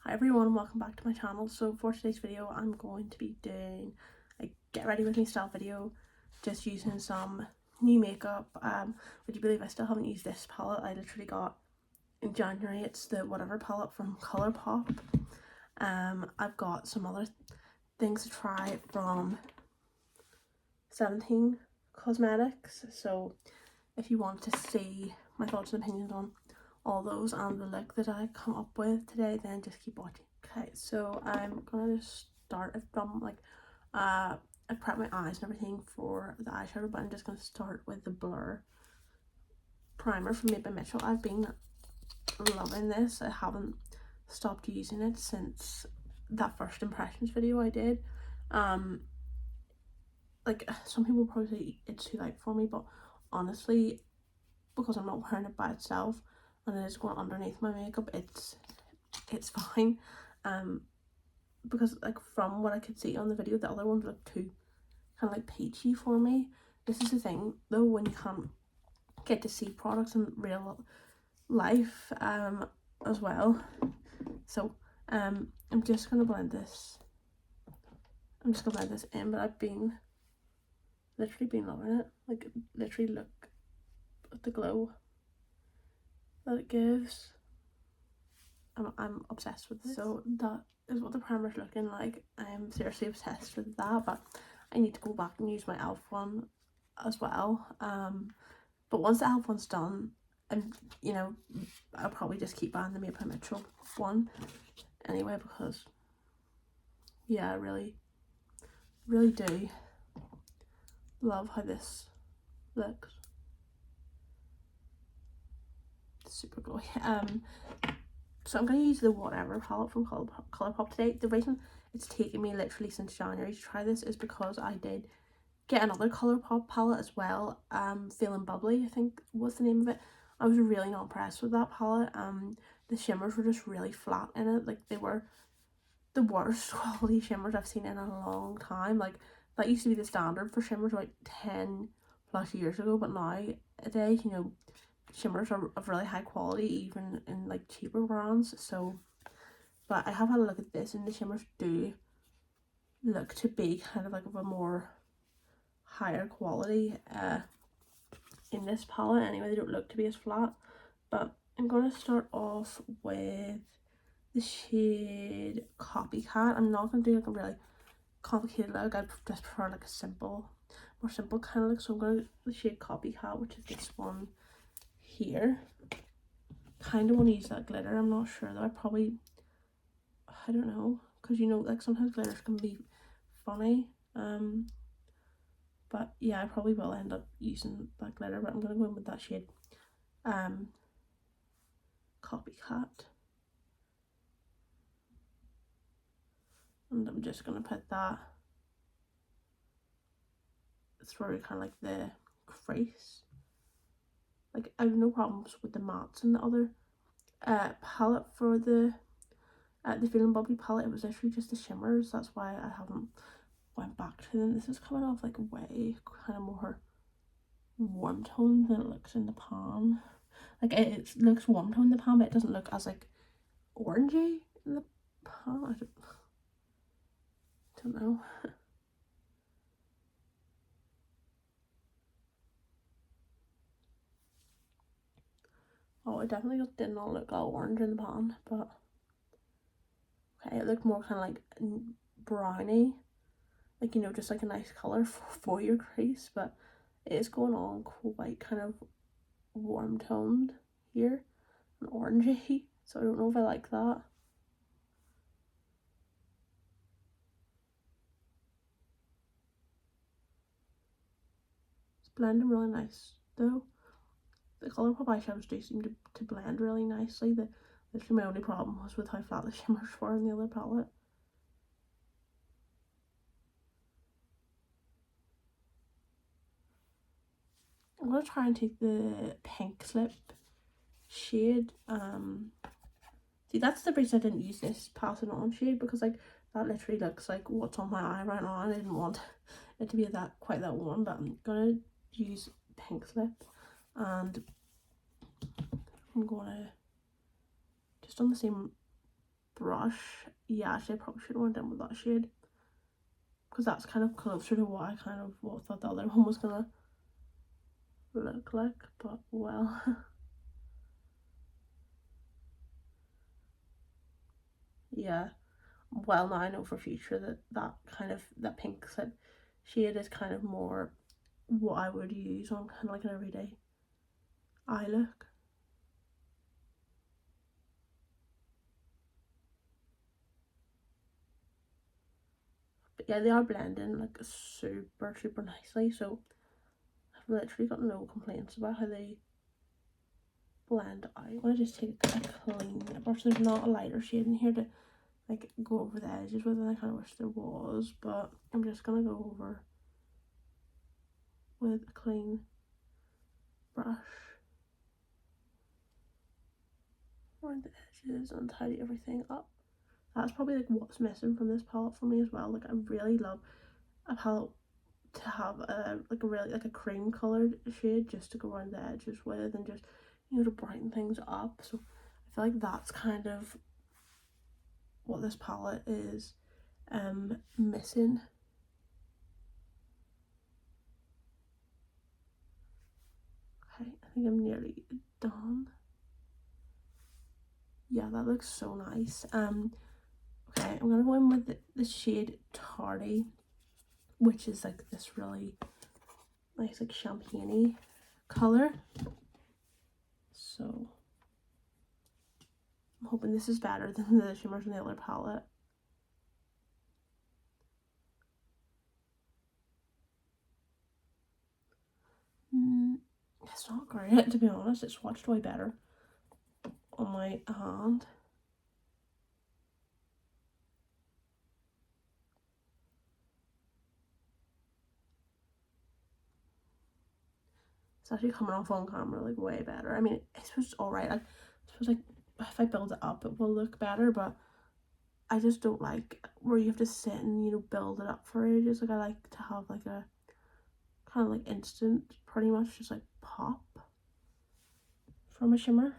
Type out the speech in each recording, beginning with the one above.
Hi everyone, welcome back to my channel. So for today's video I'm going to be doing a get ready with me style video, just using some new makeup. Would you believe I still haven't used this palette? I literally got in January. It's the whatever palette from Colourpop. I've got some other things to try from 17 Cosmetics, so if you want to see my thoughts and opinions on all those and the look that I come up with today, then just keep watching. Okay, so I'm gonna just start. I've done like I've prepped my eyes and everything for the eyeshadow, but I'm just gonna start with the Blur primer from Made by Mitchell. I've been loving this. I haven't stopped using it since that first impressions video I did. Like some people probably say it's too light for me, but honestly, because I'm not wearing it by itself and it is going underneath my makeup, it's fine. Because like from what I could see on the video, the other ones look too kind of like peachy for me. This is the thing though, when you can't get to see products in real life as well. So I'm just gonna blend this. I'm just gonna blend this in, but I've literally been loving it. Like literally look at the glow that it gives. I'm obsessed with this. So that is what the primer's looking like. I'm seriously obsessed with that, but I need to go back and use my e.l.f. one as well. But once the e.l.f. one's done, and you know, I'll probably just keep buying the Made by Mitchell one anyway, because yeah, I really do love how this looks. It's super glowy. So I'm going to use the Whatever palette from Colourpop today. The reason it's taken me literally since January to try this is because I did get another Colourpop palette as well. Feeling Bubbly, I think was the name of it. I was really not impressed with that palette. The shimmers were just really flat in it. Like they were the worst quality shimmers I've seen in a long time. Like that used to be the standard for shimmers like 10 plus years ago, but nowadays, you know, shimmers are of really high quality even in like cheaper brands. So but I have had a look at this and the shimmers do look to be kind of like of a more higher quality in this palette anyway. They don't look to be as flat, but I'm going to start off with the shade Copycat. I'm not going to do like a really complicated look. I just prefer like a more simple kind of look. So I'm going to do the shade Copycat, which is this one here. Kind of want to use that glitter. I'm not sure though. I don't know, because you know, like sometimes glitters can be funny. But yeah, I probably will end up using that glitter, but I'm gonna go in with that shade Copycat, and I'm just gonna put that through kind of like the crease. Like I have no problems with the mattes in the other palette for the Feeling Bubbly palette. It was literally just the shimmers. That's why I haven't went back to them. This is coming off like way kind of more warm tone than it looks in the pan. Like it looks warm tone in the pan, but it doesn't look as like orangey in the pan. I don't know. Oh, it definitely did not look all orange in the pan, but okay, it looked more kind of like browny, like, you know, just like a nice colour for your crease, but it is going on quite kind of warm toned here and orangey, so I don't know if I like that. It's blending really nice though. The Colourpop eyeshadows do seem to blend really nicely. Literally my only problem was with how flat the shimmers were in the other palette. I'm going to try and take the Pink Slip shade. See, that's the reason I didn't use this Pass It On shade, because like that literally looks like what's on my eye right now, and I didn't want it to be quite that warm. But I'm gonna use Pink Slip, and I'm gonna just on the same brush. Yeah, actually I probably should have went in with that shade, because that's kind of closer to what I kind of thought the other one was gonna look like, but well. Yeah, well, now I know for future that that pink slip shade is kind of more what I would use on kind of like an everyday eye look. But yeah, they are blending like super nicely, so I've literally got no complaints about how they blend out. I'm gonna just take a clean brush. There's not a lighter shade in here to like go over the edges with, and I kind of wish there was, but I'm just gonna go over with a clean brush around the edges and tidy everything up. That's probably like what's missing from this palette for me as well. Like I really love a palette to have a like a really like a cream colored shade just to go around the edges with, and just, you know, to brighten things up. So I feel like that's kind of what this palette is missing. Okay, I think I'm nearly done. Yeah, that looks so nice. Okay, I'm gonna go in with the shade Tardy, which is like this really nice like champagne-y color. So I'm hoping this is better than the shimmers in the other palette. It's not great, to be honest. It's swatched way better on my hand. It's actually coming off on camera like way better. I mean, I suppose it's alright. I suppose like if I build it up it will look better, but I just don't like where you have to sit and, you know, build it up for ages. Like I like to have like a kind of like instant, pretty much just like pop from a shimmer.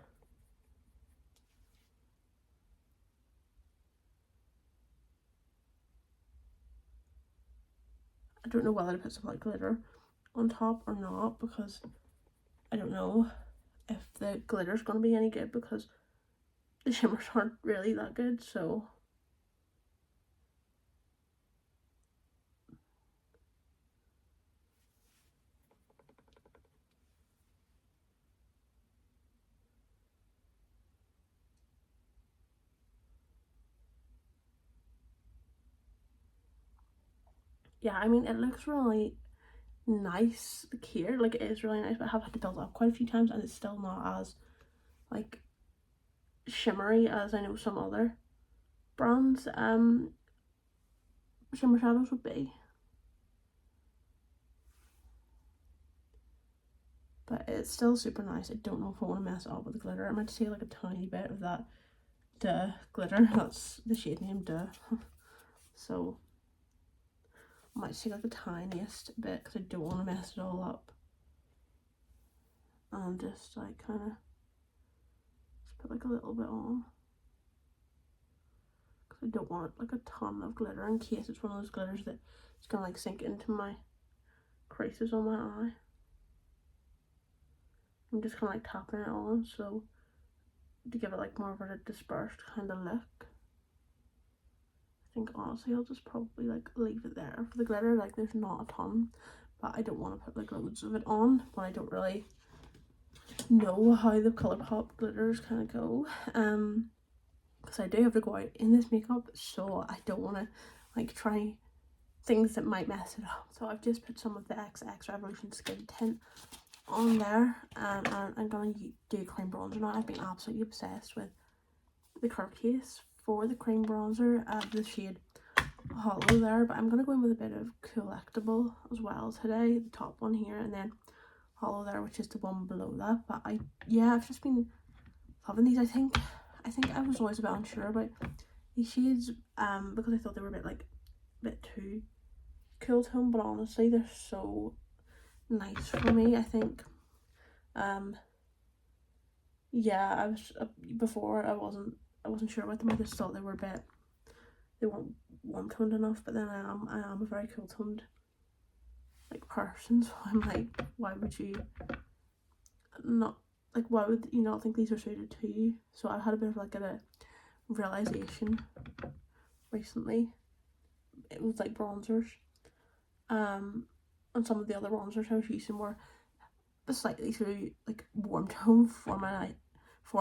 I don't know whether to put some like glitter on top or not, because I don't know if the glitter's going to be any good, because the shimmers aren't really that good. So yeah, I mean, it looks really nice here. Like it is really nice, but I have had to build it up quite a few times, and it's still not as like shimmery as I know some other brands shimmer shadows would be. But it's still super nice. I don't know if I want to mess it up with the glitter. I might take like a tiny bit of that Duh glitter. That's the shade name, Duh. So I might take like the tiniest bit, because I don't want to mess it all up. And just like kind of just put like a little bit on, because I don't want like a ton of glitter, in case it's one of those glitters that it's gonna like sink into my creases on my eye. I'm just kind of like tapping it on, so to give it like more of a dispersed kind of look. I think honestly I'll just probably like leave it there for the glitter. Like there's not a ton, but I don't want to put like loads of it on when I don't really know how the ColourPop glitters kind of go. Because I do have to go out in this makeup, so I don't want to like try things that might mess it up. So I've just put some of the XX Revolution Skin Tint on there, and I'm gonna do cream bronzer now. I've been absolutely obsessed with the curve case for the cream bronzer, the shade Hollow there, but I'm gonna go in with a bit of Collectible as well today, the top one here, and then Hollow there, which is the one below that. But I've just been loving these. I think I was always a bit unsure about these shades, because I thought they were a bit too cool tone, but honestly they're so nice for me. I think yeah, I was before I wasn't I wasn't sure about them. I just thought they weren't warm toned enough, but then I am a very cool toned like person, so I'm like, why would you not think these are suited to you? So I had a bit of like a realization recently. It was like bronzers, and some of the other bronzers I was using were slightly too like warm tone for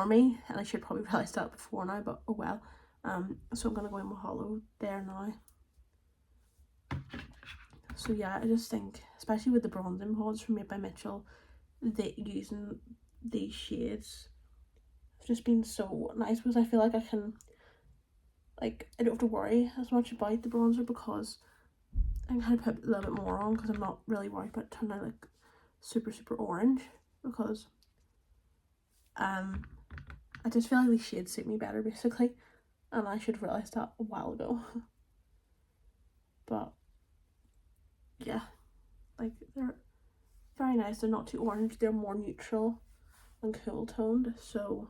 me, and I should probably realize that before now, but oh well. So I'm gonna go in with Hollow there now. So yeah, I just think, especially with the bronzing pods from Made by Mitchell, using these shades have just been so nice, because I feel like I can, like, I don't have to worry as much about the bronzer because I can kind of put a little bit more on, because I'm not really worried about turning out like super orange, because I just feel like these shades suit me better basically, and I should have realised that a while ago. But yeah, like, they're very nice. They're not too orange, they're more neutral and cool toned. So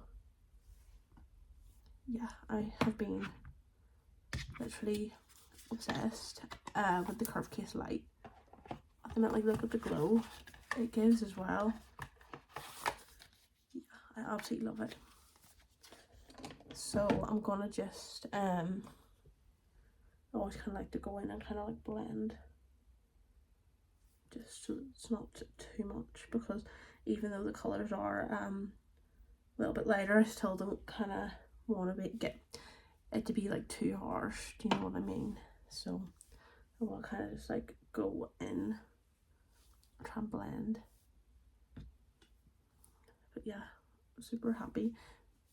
yeah, I have been literally obsessed with the Curve Case Light. I meant, like, look at the glow it gives as well. Yeah, I absolutely love it. So I'm gonna just I always kind of like to go in and kind of like blend, just so it's not too much, because even though the colours are a little bit lighter, I still don't kind of want to get it to be like too harsh, do you know what I mean? So I will kind of just like go in, try and blend. But yeah, I'm super happy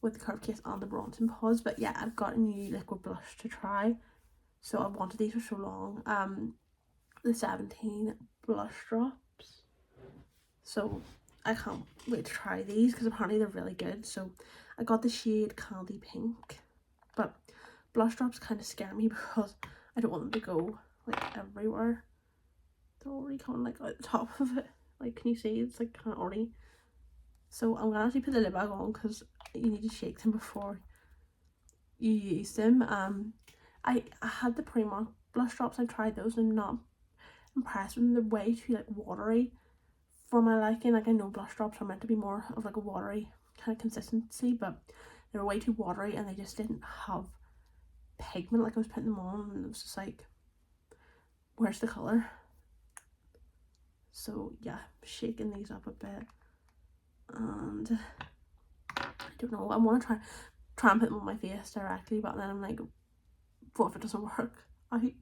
with the Curve Case and the bronzing pods. But yeah, I've got a new liquid blush to try, so I've wanted these for so long. The 17 blush drops, so I can't wait to try these, because apparently they're really good. So I got the shade Candy Pink, but blush drops kind of scare me because I don't want them to go like everywhere. They're already coming like out the top of it, like, can you see? It's like kind of already. So I'm gonna actually put the lid bag on, because you need to shake them before you use them. I had the Primark blush drops, I tried those, and I'm not impressed with them. They're way too like watery for my liking. Like, I know blush drops are meant to be more of like a watery kind of consistency, but they were way too watery, and they just didn't have pigment. Like, I was putting them on and it was just like, where's the colour? So yeah, shaking these up a bit, and I don't know, I want to try and put them on my face directly, but then I'm like, what if it doesn't work? I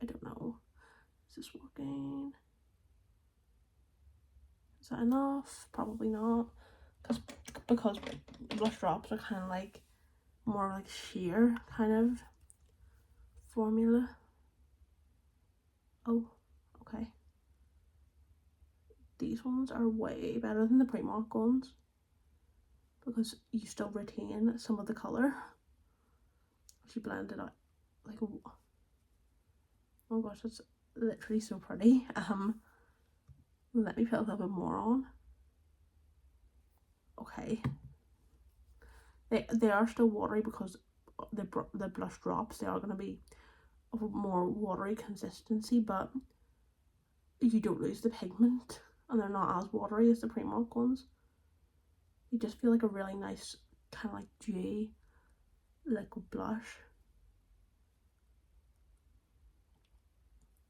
don't know. Is this working? Is that enough? Probably not, because blush drops are kind of like more like sheer kind of formula. Oh, okay. These ones are way better than the Primark ones, because you still retain some of the colour. She blended out like, oh my gosh, it's literally so pretty. Let me put a little bit more on. Okay, they are still watery, because the blush drops, they are going to be of a more watery consistency, but you don't lose the pigment, and they're not as watery as the Primark ones. You just feel like a really nice kind of like dewy liquid blush.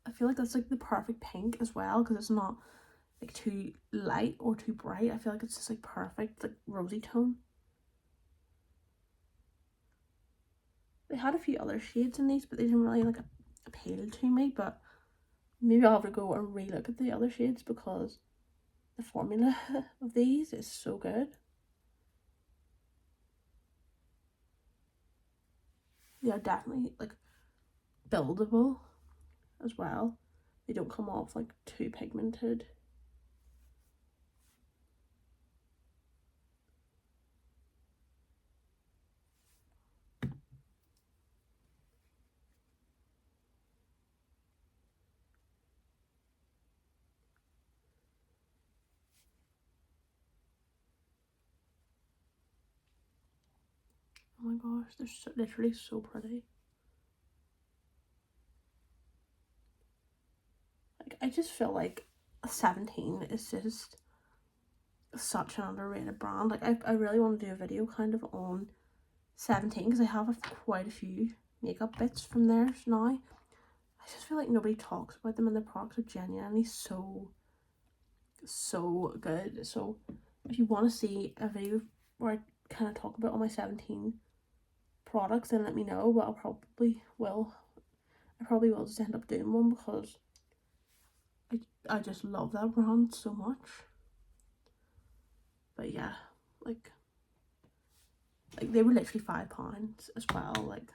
I feel like that's like the perfect pink as well, because it's not like too light or too bright. I feel like it's just like perfect, like rosy tone. They had a few other shades in these, but they didn't really like appeal to me. But maybe I'll have to go and re-look at the other shades, because the formula of these is so good. They are definitely like buildable as well. They don't come off like too pigmented. gosh, they're literally so pretty. Like, I just feel like 17 is just such an underrated brand. Like, I really want to do a video kind of on 17 because I have quite a few makeup bits from theirs now. I just feel like nobody talks about them, and their products are genuinely so good. So if you want to see a video where I kind of talk about all my 17 products, then let me know. But I probably will just end up doing one because I just love that brand so much. But yeah, like they were literally £5 as well. Like,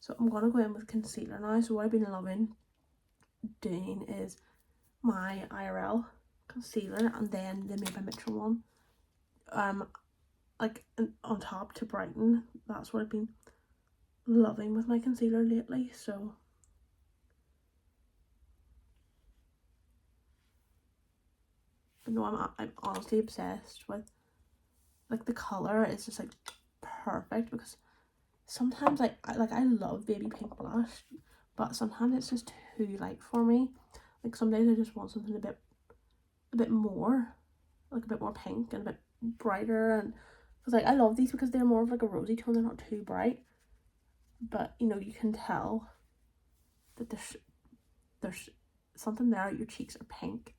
so I'm gonna go in with concealer now. So what I've been loving doing is my IRL concealer and then the Made by Mitchell one, like on top to brighten. That's what I've been loving with my concealer lately. So no, I'm honestly obsessed with, like, the color is just like perfect, because sometimes I love baby pink blush, but sometimes it's just too light for me. Like, some days I just want something a bit more, like a bit more pink and a bit brighter. And because, like, I love these because they're more of like a rosy tone, they're not too bright, but you know, you can tell that there's something there. Your cheeks are pink.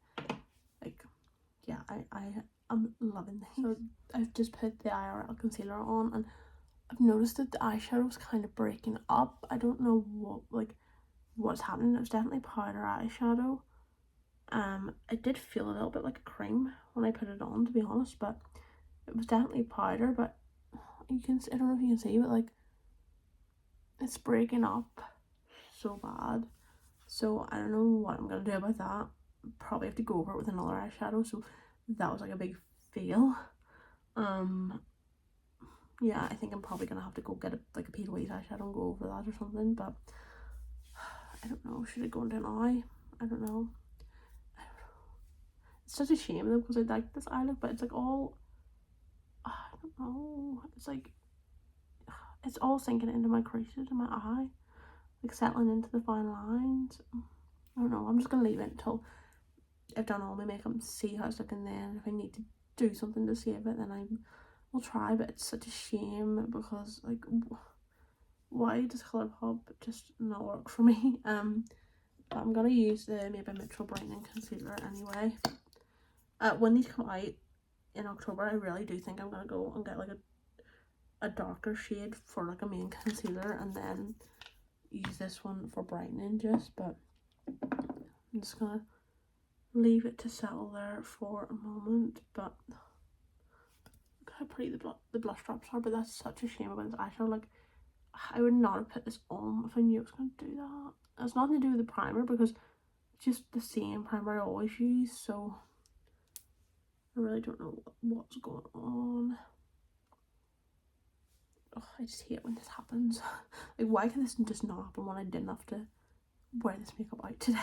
Like, yeah, I'm loving these. So I've just put the IRL concealer on, and I've noticed that the eyeshadow's kind of breaking up. I don't know what's happening. It was definitely powder eyeshadow. It did feel a little bit like a cream when I put it on, to be honest, but it was definitely powder. But I don't know if you can see, but like, it's breaking up so bad. So I don't know what I'm gonna do about that. Probably have to go over it with another eyeshadow. So that was like a big fail. Yeah, I think I'm probably gonna have to go get a Pete Louise eyeshadow and go over that or something. But I don't know. Should I go into an eye? I don't know. It's such a shame though, because I like this eye look, but it's like all, I don't know. It's like, it's all sinking into my creases in my eye, like settling into the fine lines. I don't know. I'm just gonna leave it until I've done all my makeup and see how it's looking. Then if I need to do something to save it, then I will try. But it's such a shame because, like, why does Colourpop just not work for me? But I'm gonna use the Made by Mitchell brightening concealer anyway. When these come out in October, I really do think I'm gonna go and get like a darker shade for like a main concealer, and then use this one for brightening just. But I'm just gonna leave it to settle there for a moment. But look how pretty the blush drops are. But that's such a shame about this eyeshadow. Like, I would not have put this on if I knew it was going to do that. It's nothing to do with the primer, because it's just the same primer I always use. So I really don't know what's going on. Oh, I just hate when this happens. Like, why can this just not happen when I didn't have to wear this makeup out today?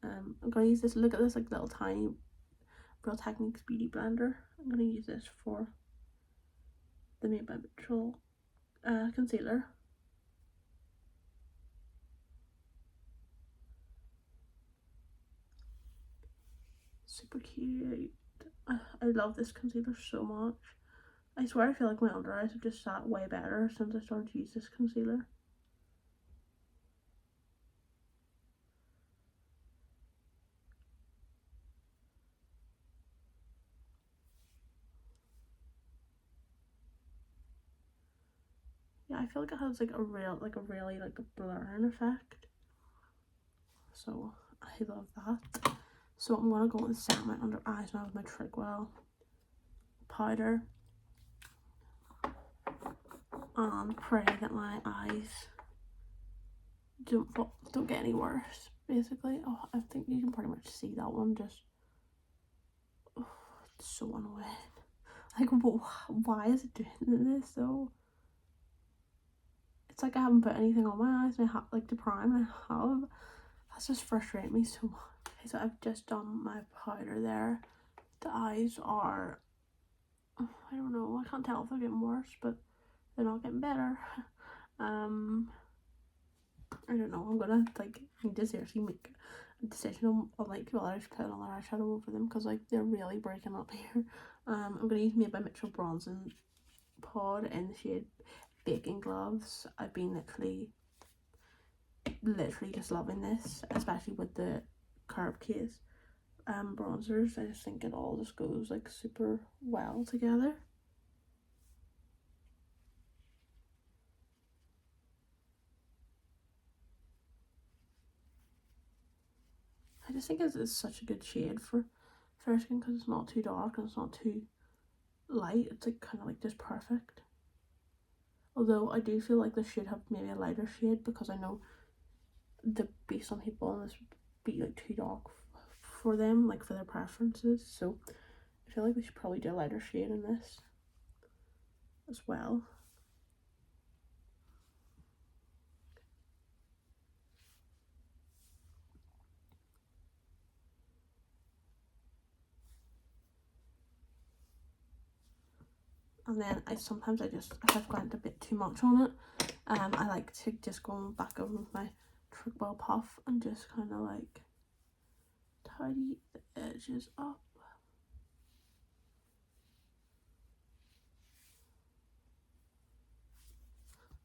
I'm gonna use this. Look at this, like, little tiny Real Techniques beauty blender. I'm gonna use this for the Made by Mitchell concealer. Super cute. I love this concealer so much. I swear I feel like my under eyes have just sat way better since I started to use this concealer. Yeah, I feel like it has like a really like a blurring effect. So I love that. So I'm gonna go and set my under eyes now with my Trigwell powder, and pray that my eyes don't get any worse, basically. Oh, I think you can pretty much see that one. Just, oh, it's so annoying. Like, why is it doing this though? It's like I haven't put anything on my eyes, and I have, like, to prime, and I have. That's just frustrating me so much. Okay, so I've just done my powder there. The eyes are, I don't know, I can't tell if they're getting worse, but they're not getting better. I don't know, I'm gonna like need to seriously make a decision on like whether I should put another eyeshadow over them, because like they're really breaking up here. I'm gonna use Made by Mitchell bronzing pod in the shade Baking Gloves. I've been literally just loving this, especially with the curb case bronzers. I just think it all just goes like super well together. I just think it's such a good shade for fair skin, because it's not too dark and it's not too light. It's like kind of like just perfect. Although I do feel like this should have maybe a lighter shade, because I know there'd be some people and this would be like too dark for them, like for their preferences. So I feel like we should probably do a lighter shade in this as well. And then if I've gone a bit too much on it, I like to just go back over with my Trick Ball Puff and just kind of like tidy the edges up.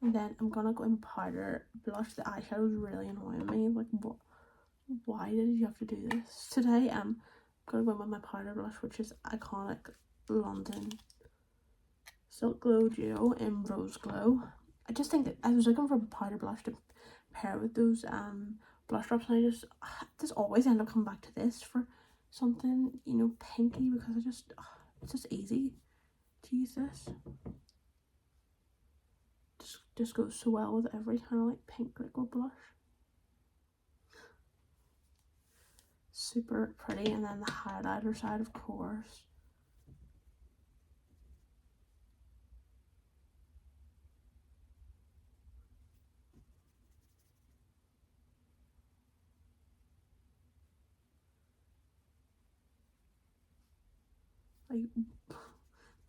And then I'm gonna go and powder blush. The eyeshadow is really annoying me. Like, why did you have to do this today? I'm gonna go in with my powder blush, which is iconic London Silk Glow Duo in Rose Glow. I just think that I was looking for a powder blush to pair with those blush drops, and I just always end up coming back to this for something, you know, pinky, because it's just easy to use this. Just goes so well with every kind of like pink liquid blush. Super pretty. And then the highlighter side, of course. Like,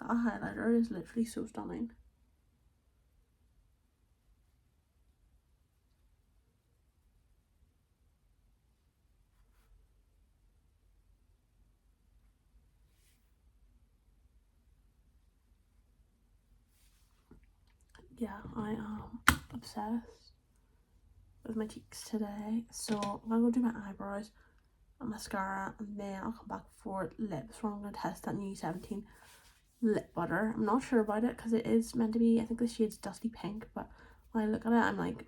that highlighter is literally so stunning. Yeah, I am obsessed with my cheeks today. So I'm gonna go do my eyebrows and mascara, and then I'll come back for lips, where I'm gonna test that new 17 lip butter. I'm not sure about it because it is meant to be, I think the shade's Dusty Pink, but when I look at it, I'm like,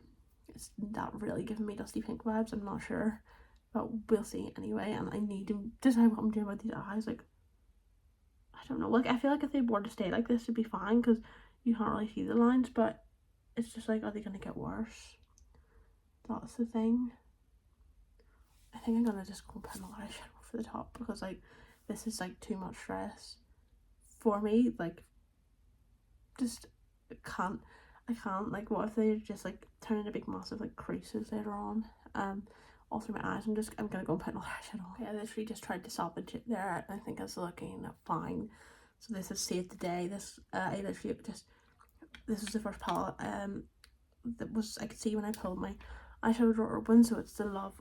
it's not really giving me Dusty Pink vibes. I'm not sure, but we'll see anyway. And I need to decide what I'm doing with these eyes. Like, I don't know, like I feel like if they were to stay like this, it'd be fine because you can't really see the lines, but it's just like, are they gonna get worse? That's the thing. I think I'm gonna just go put an eyeshadow for the top, because like this is like too much stress for me. Like, just I can't, like, what if they just like turn into big massive like creases later on all through my eyes. I'm gonna go and put another eyeshadow on. I literally just tried to salvage it there, and I think it's looking fine. So this is Save the Day. This I literally just, this was the first palette that was, I could see when I pulled my eyeshadow drawer open. So it's the Love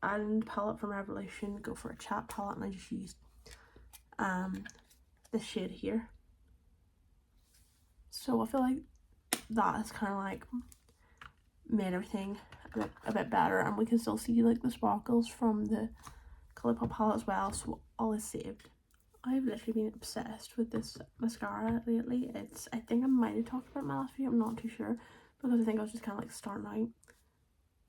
Island palette from Revolution Go for a Chat palette, and I just used this shade here. So I feel like that has kind of like made everything a bit better, and we can still see like the sparkles from the Colourpop palette as well, so all is saved. I've literally been obsessed with this mascara lately. I think I might have talked about it in my last video, I'm not too sure, because I think I was just kind of like starting out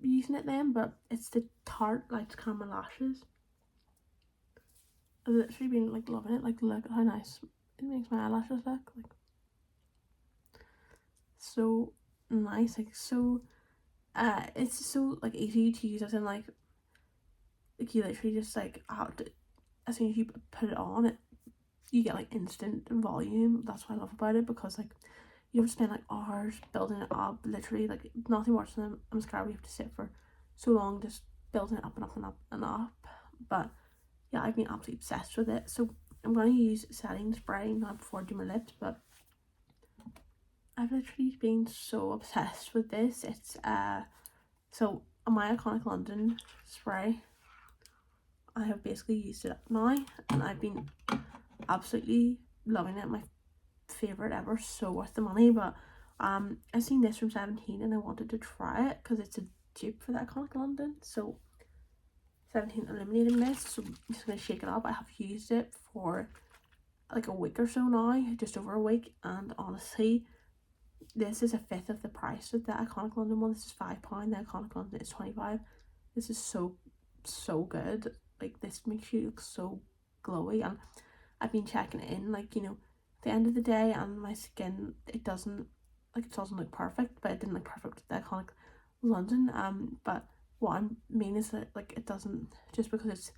using it then, but it's the Tarte Lights Camera Lashes. I've literally been like loving it. Like, look at how nice it makes my eyelashes look. Like, so nice. Like, so it's so like easy to use, as in like you literally just like have to, as soon as you put it on, you get like instant volume. That's what I love about it, because like you don't spend like hours building it up. Literally, like, nothing worse than a mascara. We have to sit for so long just building it up and up and up and up. But yeah, I've been absolutely obsessed with it. So I'm going to use setting spray now before I do my lips, but I've literally been so obsessed with this. It's so my Iconic London spray. I have basically used it up now, and I've been absolutely loving it. My favorite ever, so worth the money. But I seen this from 17 and I wanted to try it because it's a dupe for the Iconic London. So 17 Illuminating Mist. So I'm just gonna shake it up. I have used it for like a week or so now, just over a week, and honestly, this is a fifth of the price of the Iconic London one. This is £5. The Iconic London is 25. This is so good. Like, this makes you look so glowy, and I've been checking it in, like, you know, at the end of the day, and my skin, it doesn't look perfect, but it didn't look perfect with the Iconic London. But what I mean is that, like, it doesn't, just because it's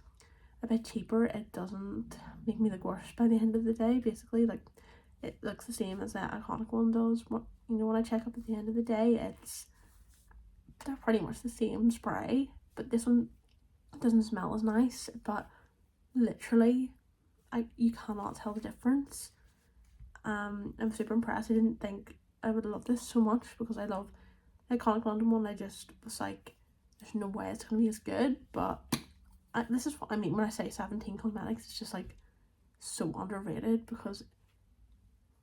a bit cheaper, it doesn't make me look worse by the end of the day. Basically, like, it looks the same as the Iconic one does. What, you know, when I check up at the end of the day, they're pretty much the same spray, but this one doesn't smell as nice. But literally, you cannot tell the difference. I'm super impressed. I didn't think I would love this so much because I love the Iconic London one. I just was like, there's no way it's gonna be as good. But this is what I mean when I say 17 Cosmetics. It's just like so underrated because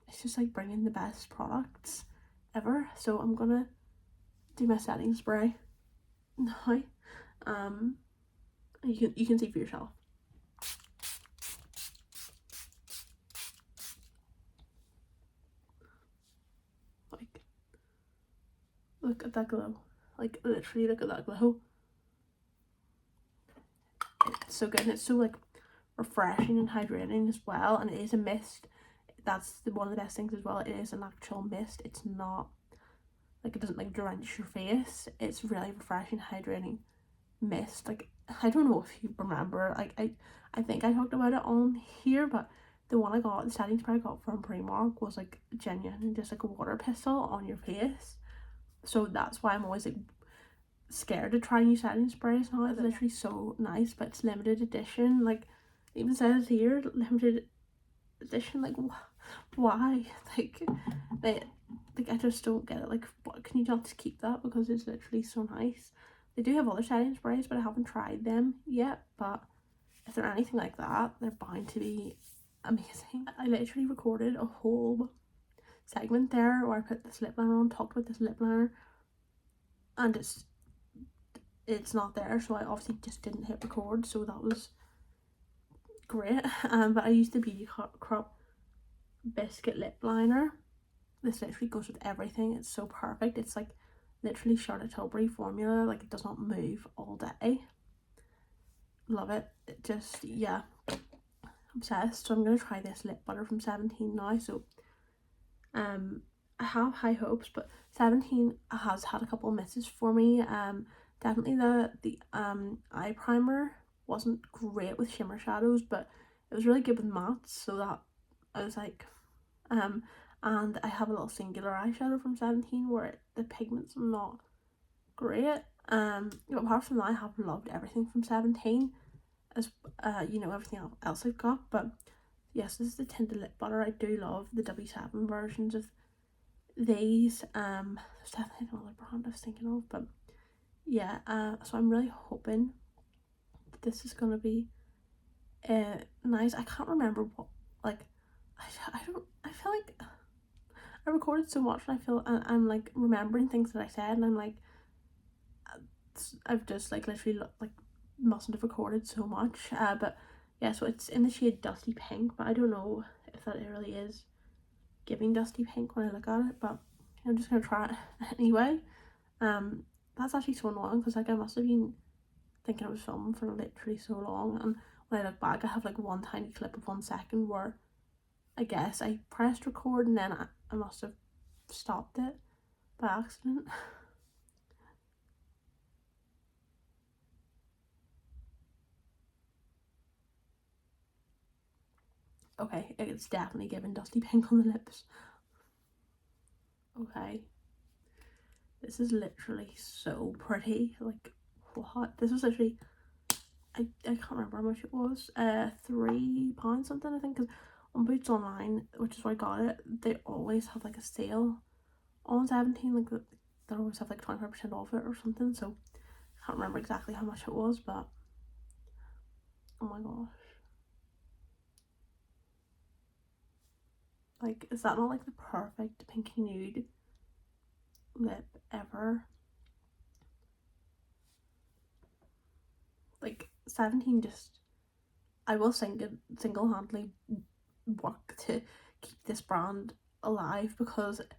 it's just like bringing the best products ever. So I'm gonna do my setting spray now. You can see for yourself. Like, look at that glow. Like, literally look at that glow. It's so good, and it's so like refreshing and hydrating as well. And it is a mist. That's one of the best things as well. It is an actual mist. It's not like, it doesn't like drench your face. It's really refreshing, hydrating mist. Like, I don't know if you remember, like, I think I talked about it on here, but the one I got, the setting spray I got from Primark, was like genuine and just like a water pistol on your face. So that's why I'm always like scared to try new setting sprays now. It's literally so nice, but it's limited edition. Like, it even says here limited edition. Like, why? Like I just don't get it. Like, what, can you not just keep that because it's literally so nice? They do have other setting sprays, but I haven't tried them yet. But if they're anything like that, they're bound to be amazing. I literally recorded a whole segment there where I put this lip liner on, talked about this lip liner, and it's not there, so I obviously just didn't hit record, so that was great. But I used the Beauty Crop Biscuit lip liner. This literally goes with everything. It's so perfect. It's like literally Charlotte Tilbury formula. Like, it does not move all day. Love it. It just, yeah, obsessed. So I'm gonna try this lip butter from 17 now. So I have high hopes, but 17 has had a couple of misses for me. Definitely the eye primer wasn't great with shimmer shadows, but it was really good with mattes, so that I was like, and I have a little singular eyeshadow from 17 where the pigment's not great. But apart from that, I have loved everything from 17, as you know, everything else I've got. But yes, this is the tinted lip butter. I do love the W7 versions of these. There's definitely another brand I was thinking of, but yeah, so I'm really hoping that this is gonna be nice. I can't remember what, like, I feel like I recorded so much, and I feel I'm like remembering things that I said, and I'm like, I've just like literally like mustn't have recorded so much. But yeah, so it's in the shade Dusty Pink, but I don't know if that really is giving Dusty Pink when I look at it, but I'm just gonna try it anyway. That's actually so annoying because like I must have been thinking I was filming for literally so long, and when I look back I have like one tiny clip of 1 second where I guess I pressed record and then I must have stopped it by accident. Okay, it's definitely giving Dusty Pink on the lips. Okay, this is literally so pretty. Like, what? This was literally, I can't remember how much it was. £3 something, I think, because on Boots Online, which is where I got it, they always have like a sale on 17, like they always have like 25% off it or something, so I can't remember exactly how much it was, but oh my gosh. Like, is that not like the perfect pinky nude lip ever? Like 17 just, I will single-handedly work to keep this brand alive, because it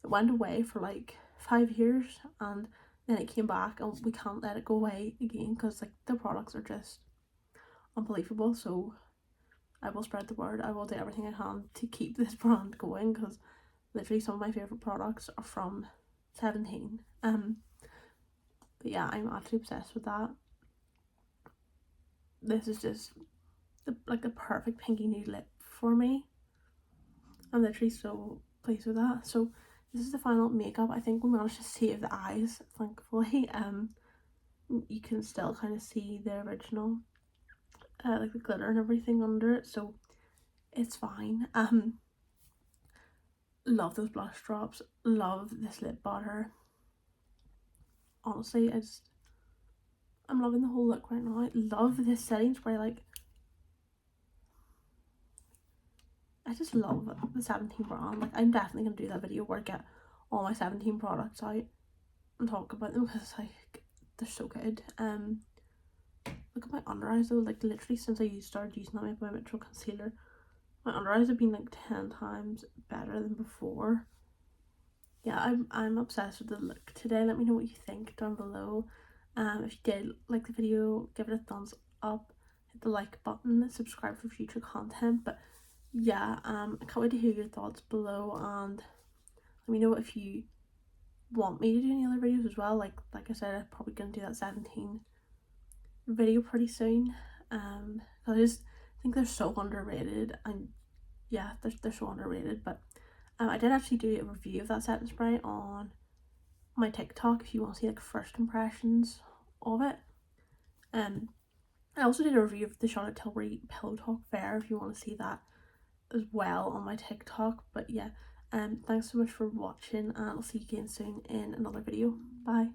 went away for like 5 years and then it came back and we can't let it go away again, because like the products are just unbelievable. So I will spread the word. I will do everything I can to keep this brand going, because literally some of my favourite products are from 17. But yeah, I'm actually obsessed with that. This is just the perfect pinky nude lip for me. I'm literally so pleased with that. So this is the final makeup. I think we managed to save the eyes, thankfully. You can still kind of see the original, like the glitter and everything under it, so it's fine. Love those blush drops. Love this lip butter. Honestly, I'm loving the whole look right now. I love this setting spray. Like, I just love the 17 brand. Like, I'm definitely gonna do that video where I get all my 17 products out and talk about them, because like they're so good. Look at my under eyes though. Like, literally since I started using that my Metro concealer, my under eyes have been like 10 times better than before. Yeah, I'm obsessed with the look today. Let me know what you think down below. If you did like the video, give it a thumbs up, hit the like button, subscribe for future content. But yeah, I can't wait to hear your thoughts below, and let me know if you want me to do any other videos as well. Like I said, I'm probably gonna do that 17 video pretty soon. Because I just think they're so underrated, and yeah, they're so underrated. But I did actually do a review of that setting spray on my TikTok if you want to see like first impressions of it. I also did a review of the Charlotte Tilbury Pillow Talk Fair if you want to see that as well on my TikTok. But yeah, thanks so much for watching, and I'll see you again soon in another video. Bye.